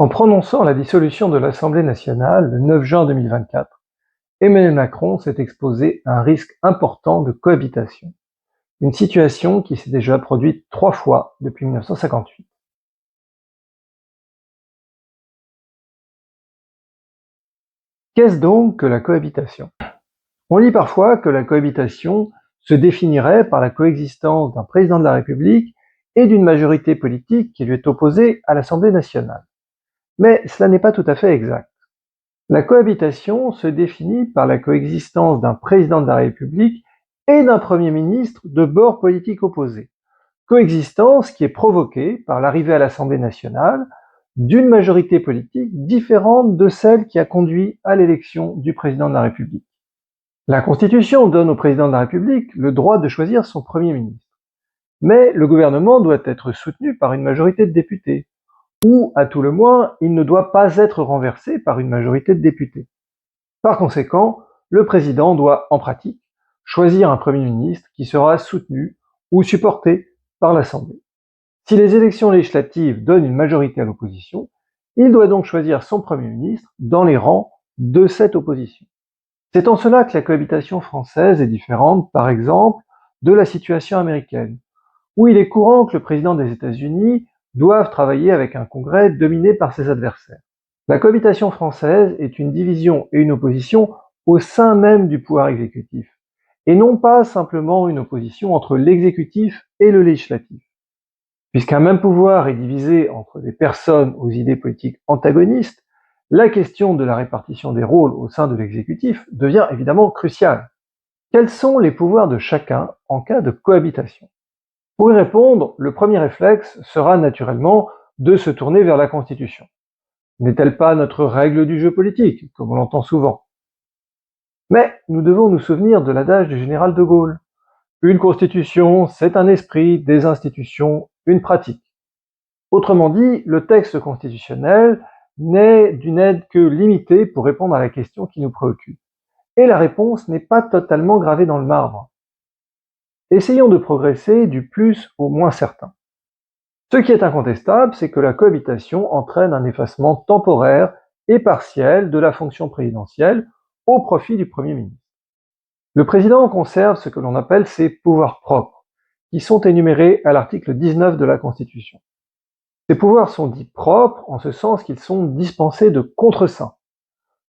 En prononçant la dissolution de l'Assemblée nationale le 9 juin 2024, Emmanuel Macron s'est exposé à un risque important de cohabitation, une situation qui s'est déjà produite 3 fois depuis 1958. Qu'est-ce donc que la cohabitation? On lit parfois que la cohabitation se définirait par la coexistence d'un président de la République et d'une majorité politique qui lui est opposée à l'Assemblée nationale. Mais cela n'est pas tout à fait exact. La cohabitation se définit par la coexistence d'un président de la République et d'un Premier ministre de bords politiques opposés. Coexistence qui est provoquée par l'arrivée à l'Assemblée nationale d'une majorité politique différente de celle qui a conduit à l'élection du président de la République. La Constitution donne au président de la République le droit de choisir son Premier ministre. Mais le gouvernement doit être soutenu par une majorité de députés, ou, à tout le moins, il ne doit pas être renversé par une majorité de députés. Par conséquent, le président doit, en pratique, choisir un Premier ministre qui sera soutenu ou supporté par l'Assemblée. Si les élections législatives donnent une majorité à l'opposition, il doit donc choisir son Premier ministre dans les rangs de cette opposition. C'est en cela que la cohabitation française est différente, par exemple, de la situation américaine, où il est courant que le président des États-Unis doive travailler avec un Congrès dominé par ses adversaires. La cohabitation française est une division et une opposition au sein même du pouvoir exécutif, et non pas simplement une opposition entre l'exécutif et le législatif. Puisqu'un même pouvoir est divisé entre des personnes aux idées politiques antagonistes, la question de la répartition des rôles au sein de l'exécutif devient évidemment cruciale. Quels sont les pouvoirs de chacun en cas de cohabitation? Pour y répondre, le premier réflexe sera naturellement de se tourner vers la Constitution. N'est-elle pas notre règle du jeu politique, comme on l'entend souvent? Mais nous devons nous souvenir de l'adage du général de Gaulle. Une constitution, c'est un esprit, des institutions, une pratique. Autrement dit, le texte constitutionnel n'est d'une aide que limitée pour répondre à la question qui nous préoccupe. Et la réponse n'est pas totalement gravée dans le marbre. Essayons de progresser du plus au moins certain. Ce qui est incontestable, c'est que la cohabitation entraîne un effacement temporaire et partiel de la fonction présidentielle au profit du Premier ministre. Le président conserve ce que l'on appelle ses pouvoirs propres, qui sont énumérés à l'article 19 de la Constitution. Ces pouvoirs sont dits propres en ce sens qu'ils sont dispensés de contreseing.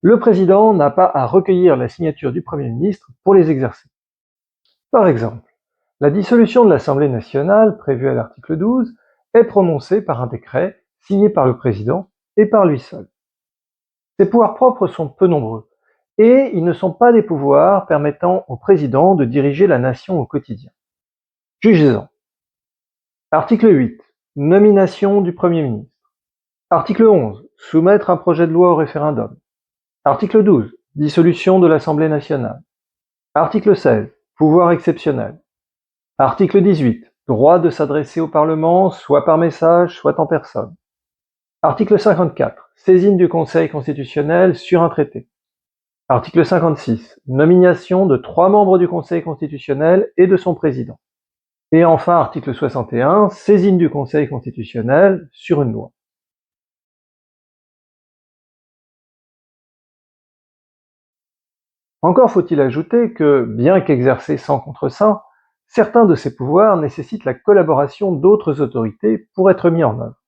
Le président n'a pas à recueillir la signature du Premier ministre pour les exercer. Par exemple, la dissolution de l'Assemblée nationale, prévue à l'article 12, est prononcée par un décret signé par le président et par lui seul. Ces pouvoirs propres sont peu nombreux, et ils ne sont pas des pouvoirs permettant au président de diriger la nation au quotidien. Jugez-en. Article 8. Nomination du Premier ministre. Article 11. Soumettre un projet de loi au référendum. Article 12. Dissolution de l'Assemblée nationale. Article 16. Pouvoir exceptionnel. Article 18. Droit de s'adresser au Parlement, soit par message, soit en personne. Article 54. Saisine du Conseil constitutionnel sur un traité. Article 56. Nomination de 3 membres du Conseil constitutionnel et de son président. Et enfin, article 61. Saisine du Conseil constitutionnel sur une loi. Encore faut-il ajouter que, bien qu'exercés sans contreseing, certains de ces pouvoirs nécessitent la collaboration d'autres autorités pour être mis en œuvre.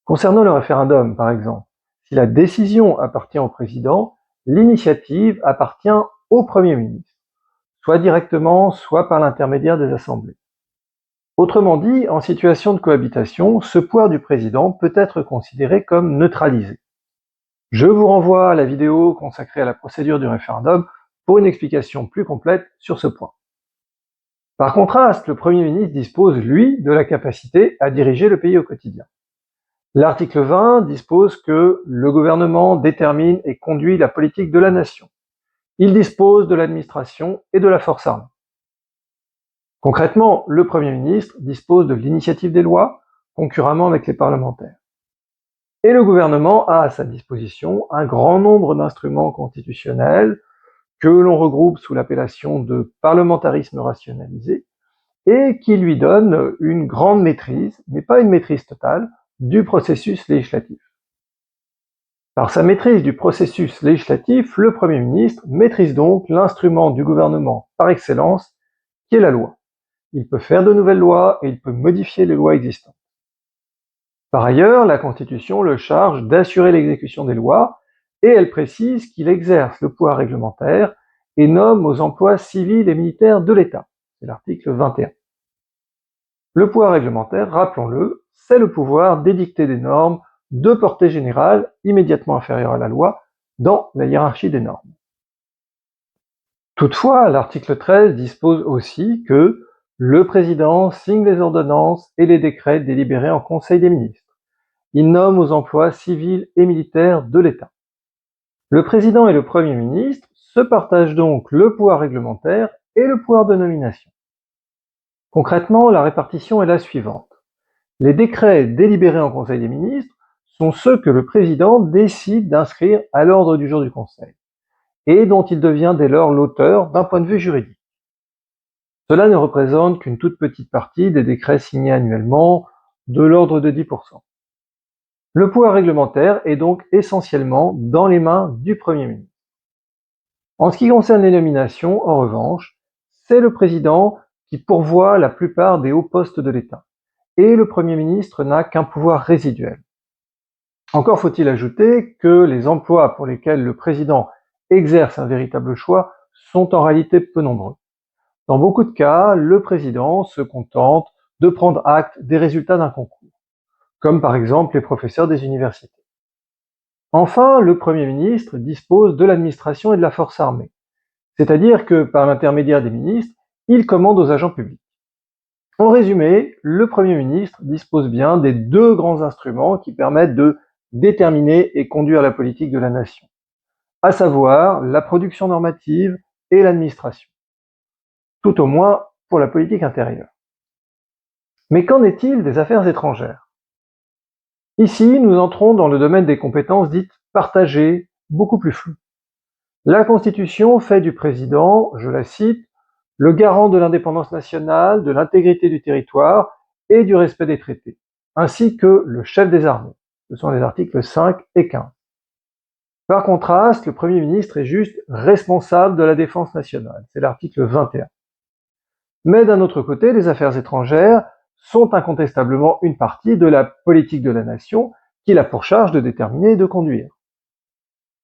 Concernant le référendum, par exemple, si la décision appartient au président, l'initiative appartient au Premier ministre, soit directement, soit par l'intermédiaire des assemblées. Autrement dit, en situation de cohabitation, ce pouvoir du président peut être considéré comme neutralisé. Je vous renvoie à la vidéo consacrée à la procédure du référendum pour une explication plus complète sur ce point. Par contraste, le Premier ministre dispose, lui, de la capacité à diriger le pays au quotidien. L'article 20 dispose que le gouvernement détermine et conduit la politique de la nation. Il dispose de l'administration et de la force armée. Concrètement, le Premier ministre dispose de l'initiative des lois, concurremment avec les parlementaires. Et le gouvernement a à sa disposition un grand nombre d'instruments constitutionnels que l'on regroupe sous l'appellation de parlementarisme rationalisé et qui lui donnent une grande maîtrise, mais pas une maîtrise totale, du processus législatif. Par sa maîtrise du processus législatif, le Premier ministre maîtrise donc l'instrument du gouvernement par excellence, qui est la loi. Il peut faire de nouvelles lois et il peut modifier les lois existantes. Par ailleurs, la Constitution le charge d'assurer l'exécution des lois et elle précise qu'il exerce le pouvoir réglementaire et nomme aux emplois civils et militaires de l'État. C'est l'article 21. Le pouvoir réglementaire, rappelons-le, c'est le pouvoir d'édicter des normes de portée générale immédiatement inférieure à la loi dans la hiérarchie des normes. Toutefois, l'article 13 dispose aussi que le président signe les ordonnances et les décrets délibérés en Conseil des ministres. Il nomme aux emplois civils et militaires de l'État. Le président et le Premier ministre se partagent donc le pouvoir réglementaire et le pouvoir de nomination. Concrètement, la répartition est la suivante. Les décrets délibérés en Conseil des ministres sont ceux que le président décide d'inscrire à l'ordre du jour du Conseil, et dont il devient dès lors l'auteur d'un point de vue juridique. Cela ne représente qu'une toute petite partie des décrets signés annuellement, de l'ordre de 10%. Le pouvoir réglementaire est donc essentiellement dans les mains du Premier ministre. En ce qui concerne les nominations, en revanche, c'est le président qui pourvoit la plupart des hauts postes de l'État, et le Premier ministre n'a qu'un pouvoir résiduel. Encore faut-il ajouter que les emplois pour lesquels le président exerce un véritable choix sont en réalité peu nombreux. Dans beaucoup de cas, le président se contente de prendre acte des résultats d'un concours, comme par exemple les professeurs des universités. Enfin, le Premier ministre dispose de l'administration et de la force armée, c'est-à-dire que par l'intermédiaire des ministres, il commande aux agents publics. En résumé, le Premier ministre dispose bien des deux grands instruments qui permettent de déterminer et conduire la politique de la nation, à savoir la production normative et l'administration, tout au moins pour la politique intérieure. Mais qu'en est-il des affaires étrangères? Ici, nous entrons dans le domaine des compétences dites partagées, beaucoup plus floues. La Constitution fait du président, je la cite, le garant de l'indépendance nationale, de l'intégrité du territoire et du respect des traités, ainsi que le chef des armées. Ce sont les articles 5 et 15. Par contraste, le Premier ministre est juste responsable de la défense nationale, c'est l'article 21. Mais d'un autre côté, les affaires étrangères sont incontestablement une partie de la politique de la nation qu'il a pour charge de déterminer et de conduire.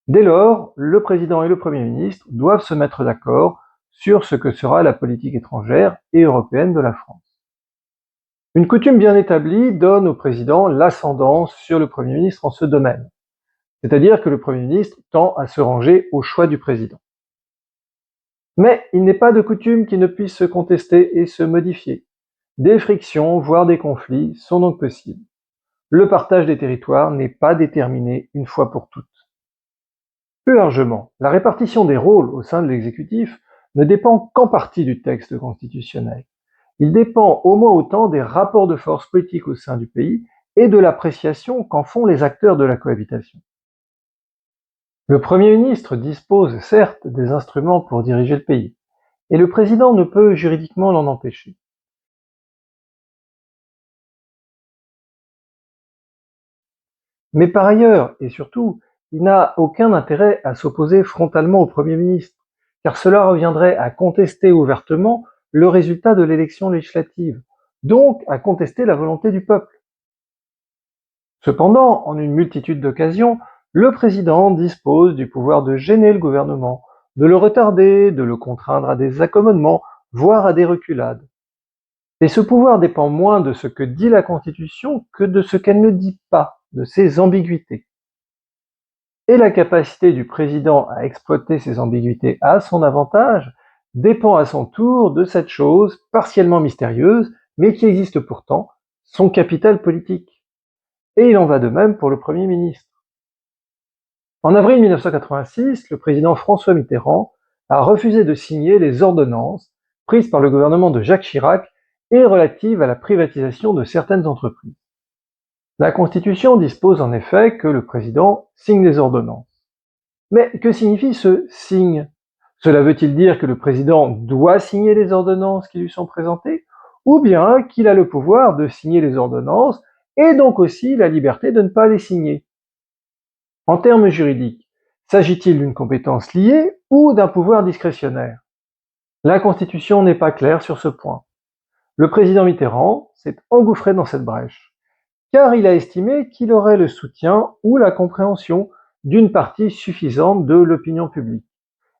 Dès lors, le président et le Premier ministre doivent se mettre d'accord sur ce que sera la politique étrangère et européenne de la France. Une coutume bien établie donne au président l'ascendance sur le Premier ministre en ce domaine, c'est-à-dire que le Premier ministre tend à se ranger au choix du président. Mais il n'est pas de coutume qui ne puisse se contester et se modifier. Des frictions, voire des conflits, sont donc possibles. Le partage des territoires n'est pas déterminé une fois pour toutes. Plus largement, la répartition des rôles au sein de l'exécutif ne dépend qu'en partie du texte constitutionnel. Il dépend au moins autant des rapports de force politiques au sein du pays et de l'appréciation qu'en font les acteurs de la cohabitation. Le Premier ministre dispose certes des instruments pour diriger le pays, et le président ne peut juridiquement l'en empêcher. Mais par ailleurs, et surtout, il n'a aucun intérêt à s'opposer frontalement au Premier ministre, car cela reviendrait à contester ouvertement le résultat de l'élection législative, donc à contester la volonté du peuple. Cependant, en une multitude d'occasions, le président dispose du pouvoir de gêner le gouvernement, de le retarder, de le contraindre à des accommodements, voire à des reculades. Et ce pouvoir dépend moins de ce que dit la Constitution que de ce qu'elle ne dit pas, de ses ambiguïtés. Et la capacité du président à exploiter ces ambiguïtés à son avantage dépend à son tour de cette chose partiellement mystérieuse, mais qui existe pourtant, son capital politique. Et il en va de même pour le Premier ministre. En avril 1986, le président François Mitterrand a refusé de signer les ordonnances prises par le gouvernement de Jacques Chirac et relatives à la privatisation de certaines entreprises. La Constitution dispose en effet que le président signe les ordonnances. Mais que signifie ce « signe » ? Cela veut-il dire que le président doit signer les ordonnances qui lui sont présentées, ou bien qu'il a le pouvoir de signer les ordonnances et donc aussi la liberté de ne pas les signer. En termes juridiques, s'agit-il d'une compétence liée ou d'un pouvoir discrétionnaire? La Constitution n'est pas claire sur ce point. Le président Mitterrand s'est engouffré dans cette brèche, car il a estimé qu'il aurait le soutien ou la compréhension d'une partie suffisante de l'opinion publique,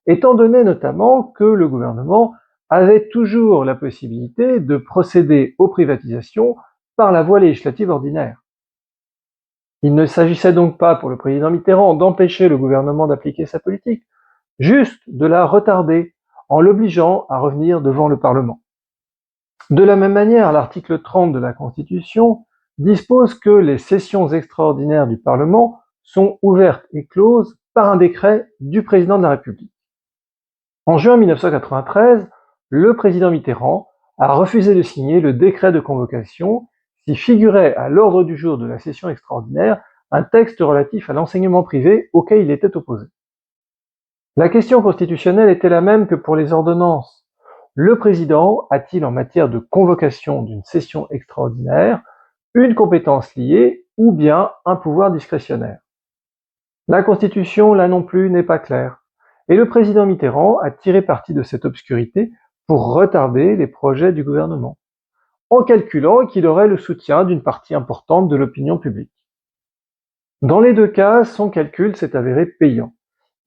étant donné notamment que le gouvernement avait toujours la possibilité de procéder aux privatisations par la voie législative ordinaire. Il ne s'agissait donc pas pour le président Mitterrand d'empêcher le gouvernement d'appliquer sa politique, juste de la retarder en l'obligeant à revenir devant le Parlement. De la même manière, l'article 30 de la Constitution dispose que les sessions extraordinaires du Parlement sont ouvertes et closes par un décret du président de la République. En juin 1993, le président Mitterrand a refusé de signer le décret de convocation si figurait à l'ordre du jour de la session extraordinaire un texte relatif à l'enseignement privé auquel il était opposé. La question constitutionnelle était la même que pour les ordonnances. Le président a-t-il en matière de convocation d'une session extraordinaire une compétence liée ou bien un pouvoir discrétionnaire? La Constitution, là non plus, n'est pas claire, et le président Mitterrand a tiré parti de cette obscurité pour retarder les projets du gouvernement, en calculant qu'il aurait le soutien d'une partie importante de l'opinion publique. Dans les deux cas, son calcul s'est avéré payant.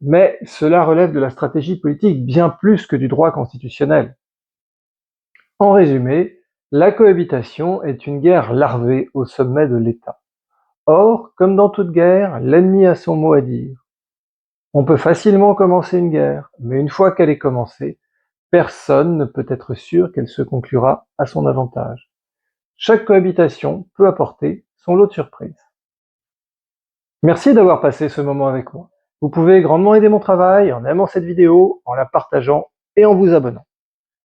Mais cela relève de la stratégie politique bien plus que du droit constitutionnel. En résumé, la cohabitation est une guerre larvée au sommet de l'État. Or, comme dans toute guerre, l'ennemi a son mot à dire. On peut facilement commencer une guerre, mais une fois qu'elle est commencée, personne ne peut être sûr qu'elle se conclura à son avantage. Chaque cohabitation peut apporter son lot de surprises. Merci d'avoir passé ce moment avec moi. Vous pouvez grandement aider mon travail en aimant cette vidéo, en la partageant et en vous abonnant.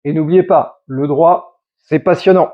Et n'oubliez pas, le droit, c'est passionnant.